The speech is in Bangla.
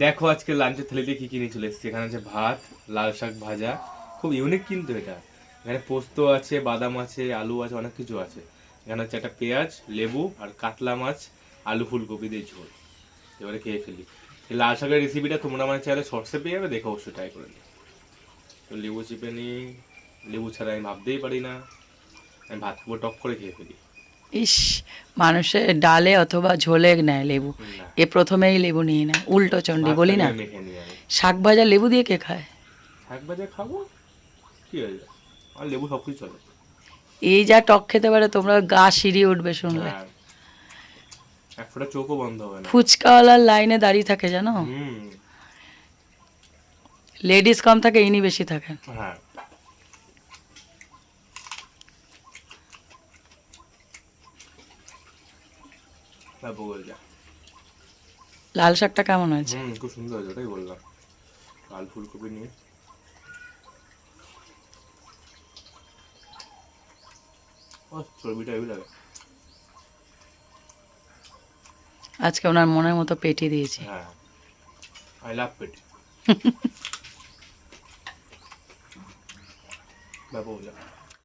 দেখো আজকে লাঞ্চের থালিতে কি কি নিয়ে চলে এসেছি। এখানে আছে ভাত, লাল শাক ভাজা, খুব ইউনিক কিন্তু এটা। এখানে পোস্ত আছে, বাদাম আছে, আলু আছে, অনেক কিছু আছে। এখানে হচ্ছে একটা পেঁয়াজ, লেবু আর কাতলা মাছ, আলু ফুলকপি দিয়ে ঝোল। এবারে খেয়ে ফেলি। এই লাল শাকের রেসিপিটা তোমরা মানে চাইলে শর্টসে পেয়ে যাবে, দেখো অবশ্যই ট্রাই করে নিই। তো লেবু চিপে নিই, লেবু ছাড়া আমি ভাবতেই পারি না। আমি ভাত খাবো, টক করে খেয়ে ফেলি। ইস, মানুষের ডালে অথবা ঝোলে নেয় লেবু, না, এ প্রথমেই লেবু নিয়ে নেয়, উল্টো চণ্ডী বলি ভাতটাকে না। আমি মেখে নিই আমি। শাক ভাজা লেবু দিয়ে কে খায়? শাক ভাজা খাবো, কি হয়েছে? আর লেবু সব কিছু চলে। এই যা টক খেতে পারে, তোমরা গা সিঁড়িয়ে উঠবে শুনলে। হ্যাঁ, এক ফোঁটা চোখও বন্ধ হবে না। ফুচকাওয়ালার লাইনে দাঁড়িয়ে থাকে জানো, হুম। লেডিস কম থাকে, ইনি বেশি থাকেন। হ্যাঁ, তারপর বল যা। লাল শাকটা কেমন হয়েছে? খুব সুন্দর হয়েছে, ওটাই বললাম। লাল ফুলকপি নিয়ে ও চর্বিটা হেভি লাগে। আজকে ওনার মনের মতো পেটি দিয়েছি। হ্যাঁ, আই লাভ পেট। তারপর বল যা।